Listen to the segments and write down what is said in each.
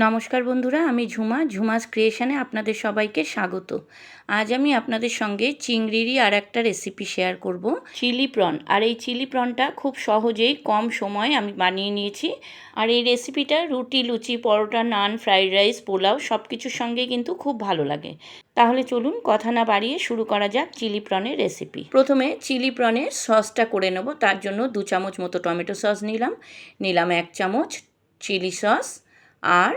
নমস্কার বন্ধুরা, আমি ঝুমাস ক্রিয়েশনে আপনাদের সবাইকে স্বাগত। আজ আমি আপনাদের সঙ্গে চিংড়িরই আর একটা রেসিপি শেয়ার করব, চিলি প্রন। আর এই চিলি প্রনটা খুব সহজেই কম সময়ে আমি বানিয়ে নিয়েছি। আর এই রেসিপিটা রুটি, লুচি, পরোটা, নান, ফ্রাইড রাইস, পোলাও সব কিছুর সঙ্গে কিন্তু খুব ভালো লাগে। তাহলে চলুন কথা না বাড়িয়ে শুরু করা যাক চিলি প্রনের রেসিপি। প্রথমে চিলি প্রনের সসটা করে নেব। তার জন্য 2 চামচ মতো টমেটো সস নিলাম 1 চামচ চিলি সস আর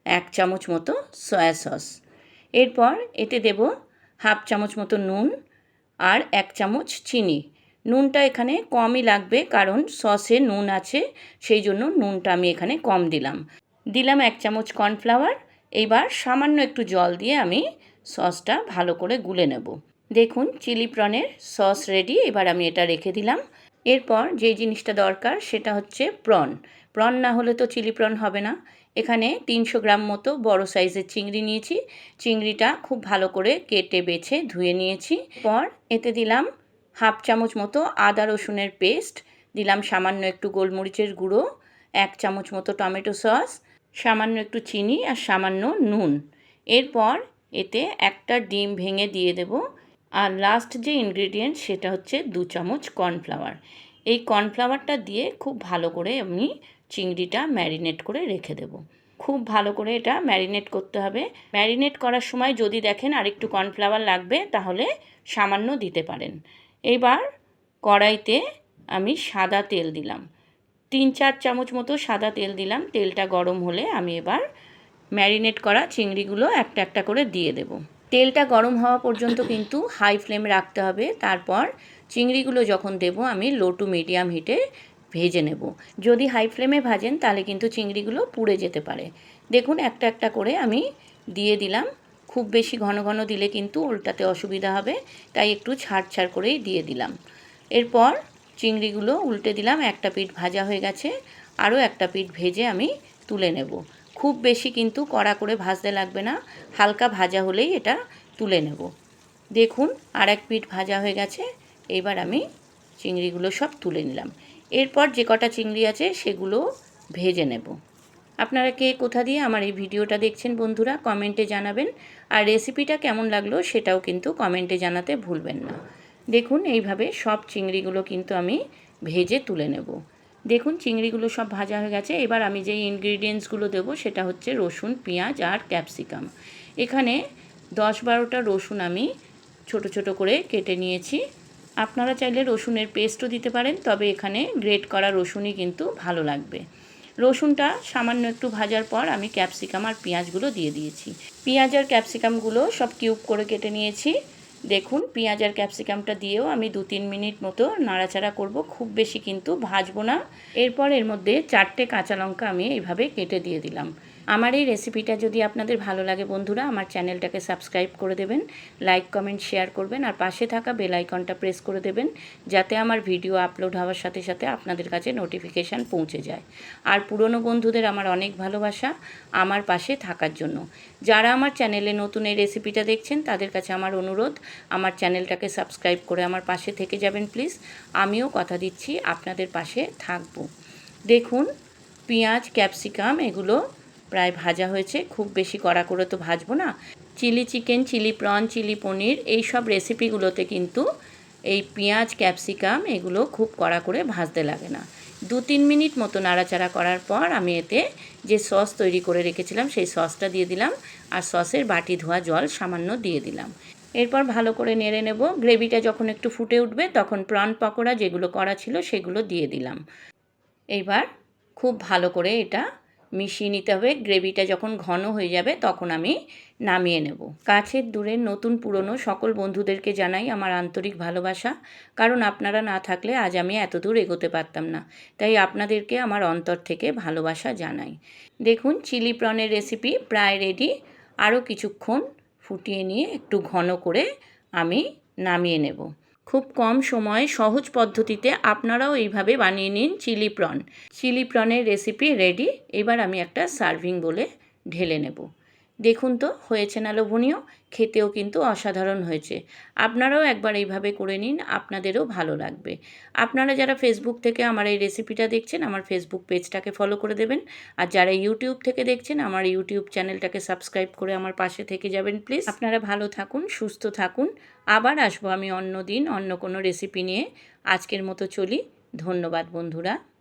1 চামচ মতো সয়া সস। এরপর এতে দেব হাফ চামচ মতো নুন আর 1 চামচ চিনি। নুনটা এখানে কমই লাগবে, কারণ সসে নুন আছে, সেই জন্য নুনটা আমি এখানে কম দিলাম 1 চামচ কর্নফ্লাওয়ার। এইবার সামান্য একটু জল দিয়ে আমি সসটা ভালো করে গুলে নেব। দেখুন চিলি প্রনের সস রেডি। এবার আমি এটা রেখে দিলাম। এরপর যে জিনিসটা দরকার সেটা হচ্ছে প্রন না হলে তো চিলি প্রন হবে না। এখানে 300 গ্রাম মতো বড় সাইজের চিংড়ি নিয়েছি। চিংড়িটা খুব ভালো করে কেটে বেছে ধুয়ে নিয়েছি। পর এতে দিলাম হাফ চামচ মতো আদা রসুনের পেস্ট, দিলাম সামান্য একটু গোলমরিচের গুঁড়ো, 1 চামচ মতো টমেটো সস, সামান্য একটু চিনি আর সামান্য নুন। এরপর এতে একটা ডিম ভেঙে দিয়ে দেব। আর লাস্ট যে ইনগ্রেডিয়েন্ট সেটা হচ্ছে 2 চামচ কর্নফ্লাওয়ার। এই কর্নফ্লাওয়ারটা দিয়ে খুব ভালো করে আমি চিংড়িটা ম্যারিনেট করে রেখে দেব। খুব ভালো করে এটা ম্যারিনেট করতে হবে। ম্যারিনেট করার সময় যদি দেখেন আরেকটু কর্নফ্লাওয়ার লাগবে তাহলে সামান্য দিতে পারেন। এবার কড়াইতে আমি সাদা তেল দিলাম, 3-4 চামচ মতো সাদা তেল দিলাম। তেলটা গরম হলে আমি এবার ম্যারিনেট করা চিংড়িগুলো একটা একটা করে দিয়ে দেব। তেলটা গরম হওয়া পর্যন্ত কিন্তু হাই ফ্লেম রাখতে হবে। তারপর চিংড়িগুলো যখন দেব আমি লো টু মিডিয়াম হিটে ভেজে নেব। যদি হাই ফ্লেমে ভাজেন তাহলে কিন্তু চিংড়িগুলো পুড়ে যেতে পারে। দেখুন একটা একটা করে আমি দিয়ে দিলাম। খুব বেশি ঘন ঘন দিলে কিন্তু উল্টাতে অসুবিধা হবে, তাই একটু ছাড় করেই দিয়ে দিলাম। এরপর চিংড়িগুলো উল্টে দিলাম। একটা পিঠ ভাজা হয়ে গেছে, আরও একটা পিঠ ভেজে আমি তুলে নেব। খুব বেশি কিন্তু কড়া করে ভাজতে লাগবে না, হালকা ভাজা হলেই এটা তুলে নেব। দেখুন আর এক পিঠ ভাজা হয়ে গেছে। এইবার আমি চিংড়িগুলো সব তুলে নিলাম। এরপর যে কটা চিংড়ি আছে সেগুলো ভেজে নেব। আপনারা কে কোথা দিয়ে আমার এই ভিডিওটা দেখছেন বন্ধুরা কমেন্টে জানাবেন। আর রেসিপিটা কেমন লাগলো সেটাও কিন্তু কমেন্টে জানাতে ভুলবেন না। দেখুন এইভাবে সব চিংড়িগুলো কিন্তু আমি ভেজে তুলে নেব। দেখুন চিংড়িগুলো সব ভাজা হয়ে গেছে। এবার আমি যেই ইনগ্রিডিয়েন্টসগুলো দেবো সেটা হচ্ছে রসুন, পেঁয়াজ আর ক্যাপসিকাম। এখানে 10-12টা রসুন আমি ছোট ছোট করে কেটে নিয়েছি। আপনারা চাইলে রসুনের পেস্টও দিতে পারেন, তবে এখানে গ্রেট করা রসুনই কিন্তু ভালো লাগবে। রসুনটা সামান্য একটু ভাজার পর আমি ক্যাপসিকাম আর পেঁয়াজগুলো দিয়ে দিয়েছি। পেঁয়াজ আর ক্যাপসিকামগুলো সব কিউব করে কেটে নিয়েছি। দেখুন পেঁয়াজ আর ক্যাপসিকামটা দিয়েও আমি 2-3 মিনিট মতো নাড়াচাড়া করব, খুব বেশি কিন্তু ভাজবো না। এরপর এর মধ্যে 4টে কাঁচা লঙ্কা আমি এইভাবে কেটে দিয়ে দিলাম। আমার এই রেসিপিটা যদি আপনাদের ভালো লাগে বন্ধুরা, আমার চ্যানেলটাকে সাবস্ক্রাইব করে দেবেন, লাইক কমেন্ট শেয়ার করবেন আর পাশে থাকা বেল আইকনটা প্রেস করে দেবেন, যাতে আমার ভিডিও আপলোড হওয়ার সাথে সাথে আপনাদের কাছে নোটিফিকেশান পৌঁছে যায়। আর পুরনো বন্ধুদের আমার অনেক ভালোবাসা আমার পাশে থাকার জন্য। যারা আমার চ্যানেলে নতুন এই রেসিপিটা দেখছেন তাদের কাছে আমার অনুরোধ, আমার চ্যানেলটাকে সাবস্ক্রাইব করে আমার পাশে থেকে যাবেন প্লিজ। আমিও কথা দিচ্ছি আপনাদের পাশে থাকব। দেখুন পেঁয়াজ, ক্যাপসিকাম এগুলো প্রায় ভাজা হয়েছে। খুব বেশি কড়া করে তো ভাজবো না। Chilli chicken, chilli prawn, chilli paneer এই সব রেসিপিগুলোতে কিন্তু এই পেঁয়াজ, ক্যাপসিকাম এগুলো খুব কড়া করে ভাজতে লাগে না। 2-3 মিনিট মতো নাড়াচাড়া করার পর আমি এতে যে সস তৈরি করে রেখেছিলাম সেই সসটা দিয়ে দিলাম আর সসের বাটি ধোয়া জল সামান্য দিয়ে দিলাম। এরপর ভালো করে নেড়ে নেব। গ্রেভিটা যখন একটু ফুটে উঠবে তখন প্রন পকোড়া যেগুলো করা ছিল সেগুলো দিয়ে দিলাম। এইবার খুব ভালো করে এটা মিশিয়ে নিতে হবে। গ্রেভিটা যখন ঘন হয়ে যাবে তখন আমি নামিয়ে নেব। কাছের দূরের নতুন পুরনো সকল বন্ধুদেরকে জানাই আমার আন্তরিক ভালোবাসা, কারণ আপনারা না থাকলে আজ আমি এত দূর এগোতে পারতাম না। তাই আপনাদেরকে আমার অন্তর থেকে ভালোবাসা জানাই। দেখুন চিলি প্রনের রেসিপি প্রায় রেডি। আরও কিছুক্ষণ ফুটিয়ে নিয়ে একটু ঘন করে আমি নামিয়ে নেব। খুব কম সময়ে সহজ পদ্ধতিতে আপনারাও এইভাবে বানিয়ে নিন চিলি প্রন। চিলি প্রনের রেসিপি রেডি। এবার আমি একটা সার্ভিং বলে ঢেলে নেব। দেখুন তো হয়েছে না লোভনীয়, খেতেও কিন্তু অসাধারণ হয়েছে। আপনারাও একবার এইভাবে করে নিন, আপনাদেরও ভালো লাগবে। আপনারা যারা ফেসবুক থেকে আমার এই রেসিপিটা দেখছেন, আমার ফেসবুক পেজটাকে ফলো করে দেবেন। আর যারা ইউটিউব থেকে দেখছেন, আমার ইউটিউব চ্যানেলটাকে সাবস্ক্রাইব করে আমার পাশে থেকে যাবেন প্লিজ। আপনারা ভালো থাকুন, সুস্থ থাকুন। আবার আসবো আমি অন্য দিন অন্য কোনো রেসিপি নিয়ে। আজকের মতো চলি। ধন্যবাদ বন্ধুরা।